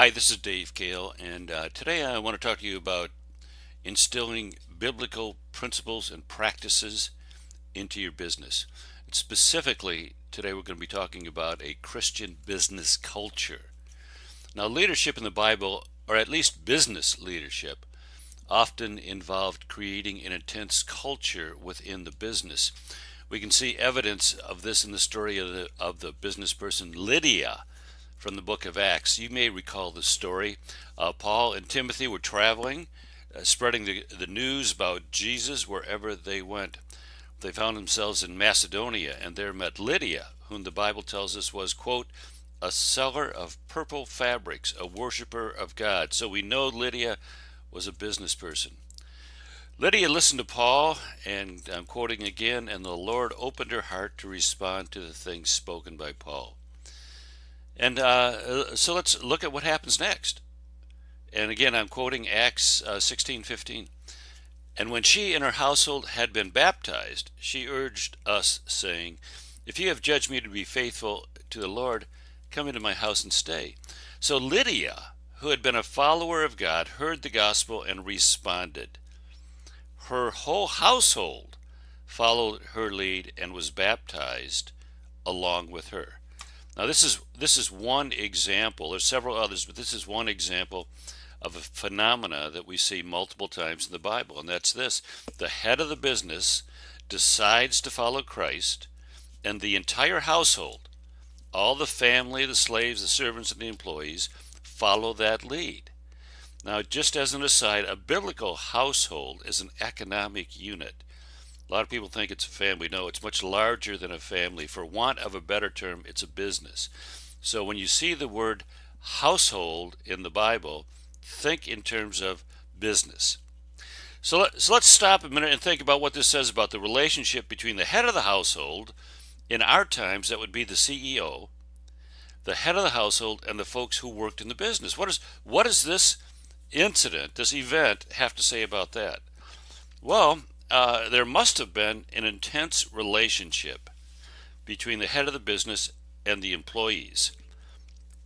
Hi, this is Dave Kahle, and today I want to talk to you about instilling biblical principles and practices into your business. And specifically, today we're going to be talking about a Christian business culture. Now, leadership in the Bible, or at least business leadership, often involved creating an intense culture within the business. We can see evidence of this in the story of the business person Lydia from the book of Acts. You may recall the story. Paul and Timothy were traveling, spreading the news about Jesus wherever they went. They found themselves in Macedonia, and there met Lydia, whom the Bible tells us was, quote, a seller of purple fabrics, a worshiper of God. So we know Lydia was a business person. Lydia listened to Paul, and I'm quoting again, and the Lord opened her heart to respond to the things spoken by Paul. And so let's look at what happens next. And again, I'm quoting Acts 16:15. And when she and her household had been baptized, she urged us, saying, if you have judged me to be faithful to the Lord, come into my house and stay. So Lydia, who had been a follower of God, heard the gospel and responded. Her whole household followed her lead and was baptized along with her. Now this is one example. There's several others, but this is one example of a phenomena that we see multiple times in the Bible, and that's this. The head of the business decides to follow Christ, and the entire household, all the family, the slaves, the servants, and the employees, follow that lead. Now, just as an aside, a biblical household is an economic unit. A lot of people think it's a family. No, it's much larger than a family. For want of a better term, it's a business. So when you see the word household in the Bible, think in terms of business. So let's stop a minute and think about what this says about the relationship between the head of the household, in our times that would be the CEO, the head of the household, and the folks who worked in the business. What does this incident, this event, have to say about that? Well, there must have been an intense relationship between the head of the business and the employees.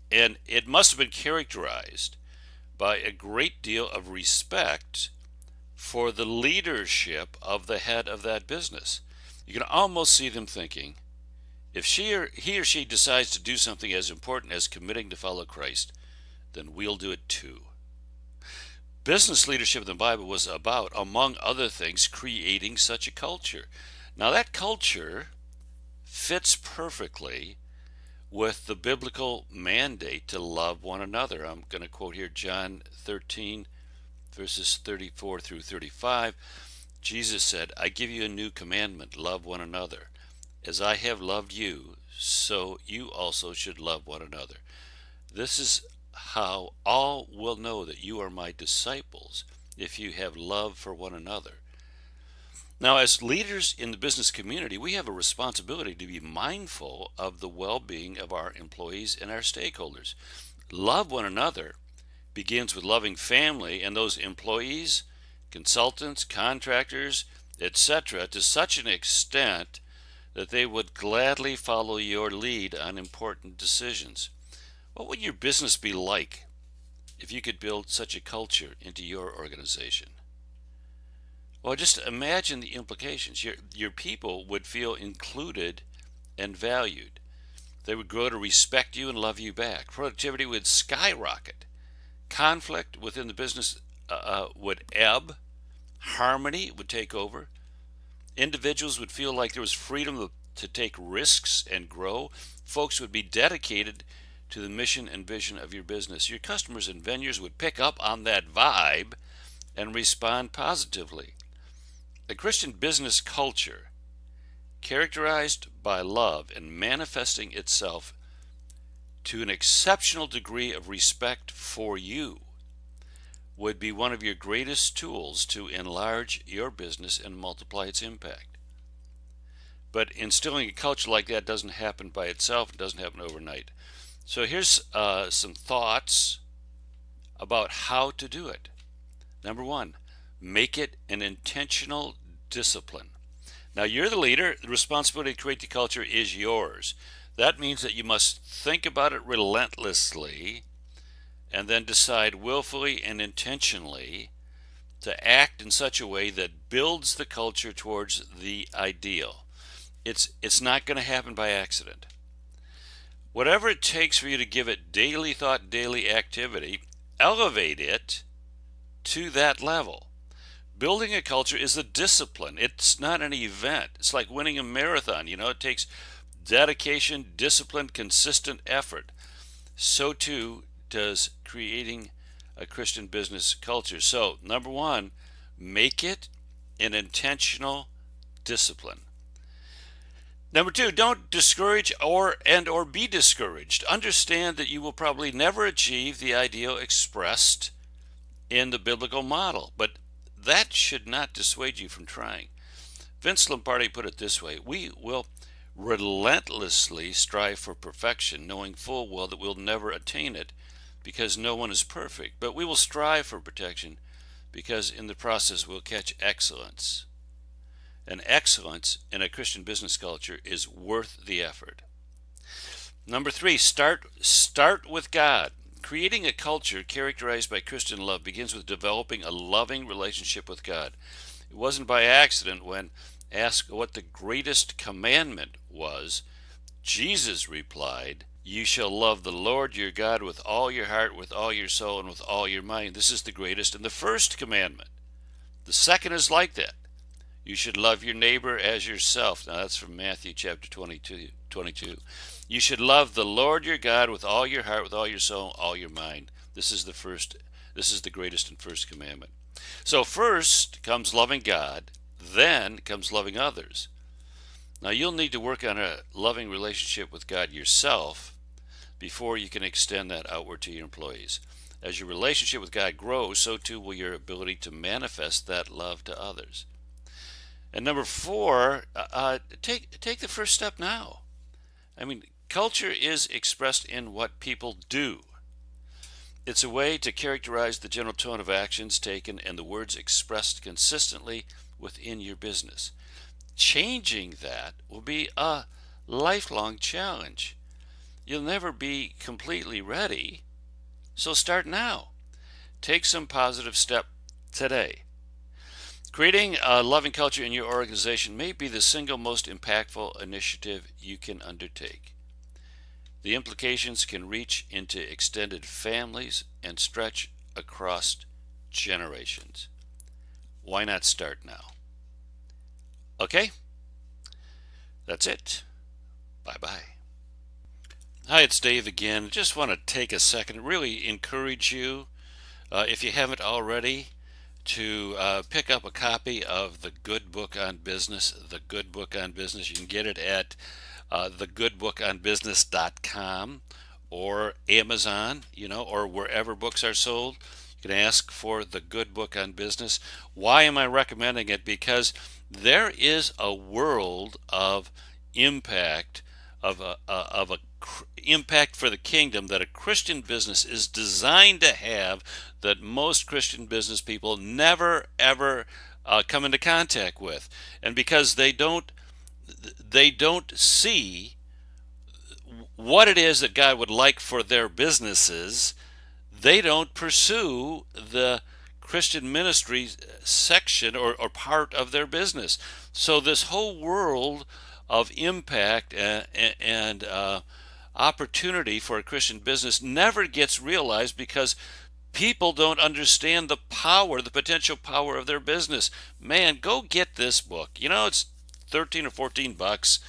And it must have been characterized by a great deal of respect for the leadership of the head of that business. You can almost see them thinking, if he or she decides to do something as important as committing to follow Christ, then we'll do it too. Business leadership in the Bible was about, among other things, creating such a culture. Now that culture fits perfectly with the biblical mandate to love one another. I'm going to quote here John 13, verses 34 through 35. Jesus said, I give you a new commandment, love one another. As I have loved you, so you also should love one another. This is how all will know that you are my disciples, if you have love for one another. Now, as leaders in the business community, we have a responsibility to be mindful of the well-being of our employees and our stakeholders. Love one another begins with loving family and those employees, consultants, contractors, etc., to such an extent that they would gladly follow your lead on important decisions. What would your business be like if you could build such a culture into your organization? Well, just imagine the implications. Your people would feel included and valued. They would grow to respect you and love you back. Productivity would skyrocket. Conflict within the business would ebb. Harmony would take over. Individuals would feel like there was freedom to take risks and grow. Folks would be dedicated to the mission and vision of your business. Your customers and vendors would pick up on that vibe and respond positively. A Christian business culture, characterized by love and manifesting itself to an exceptional degree of respect for you, would be one of your greatest tools to enlarge your business and multiply its impact. But instilling a culture like that doesn't happen by itself. It doesn't happen overnight. So here's some thoughts about how to do it. Number one, make it an intentional discipline. Now, you're the leader. The responsibility to create the culture is yours. That means that you must think about it relentlessly and then decide willfully and intentionally to act in such a way that builds the culture towards the ideal. It's not going to happen by accident. Whatever it takes for you to give it daily thought, daily activity, elevate it to that level. Building a culture is a discipline. It's not an event. It's like winning a marathon. It takes dedication, discipline, consistent effort. So too does creating a Christian business culture. So, number one, make it an intentional discipline. Number two, don't discourage or be discouraged. Understand that you will probably never achieve the ideal expressed in the biblical model, but that should not dissuade you from trying. Vince Lombardi put it this way: we will relentlessly strive for perfection, knowing full well that we'll never attain it because no one is perfect. But we will strive for protection because in the process we'll catch excellence. And excellence in a Christian business culture is worth the effort. Number three, start with God. Creating a culture characterized by Christian love begins with developing a loving relationship with God. It wasn't by accident when asked what the greatest commandment was, Jesus replied, "You shall love the Lord your God with all your heart, with all your soul, and with all your mind." This is the greatest and the first commandment. The second is like that. You should love your neighbor as yourself. Now that's from Matthew chapter 22. You should love the Lord your God with all your heart, with all your soul, all your mind. This is the greatest and first commandment. So first comes loving God, then comes loving others. Now you'll need to work on a loving relationship with God yourself before you can extend that outward to your employees. As your relationship with God grows, so too will your ability to manifest that love to others. And number four, take the first step now. I mean, culture is expressed in what people do. It's a way to characterize the general tone of actions taken and the words expressed consistently within your business. Changing that will be a lifelong challenge. You'll never be completely ready, so start now. Take some positive step today. Creating a loving culture in your organization may be the single most impactful initiative you can undertake. The implications can reach into extended families and stretch across generations. Why not start now? Okay, that's it. Bye-bye. Hi, it's Dave again. Just want to take a second to really encourage you, if you haven't already, to pick up a copy of The Good Book on Business. The Good Book on Business. You can get it at thegoodbookonbusiness.com or Amazon, or wherever books are sold. You can ask for The Good Book on Business. Why am I recommending it? Because there is a world of impact, of a impact for the kingdom that a Christian business is designed to have, that most Christian business people never ever come into contact with. And because they don't see what it is that God would like for their businesses, they don't pursue the Christian ministry section or part of their business. So this whole world of impact and opportunity for a Christian business never gets realized because people don't understand the power, the potential power of their business. Man, go get this book. It's 13 or 14 bucks,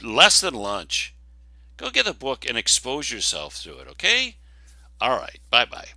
less than lunch. Go get the book and expose yourself to it, okay? All right, bye-bye.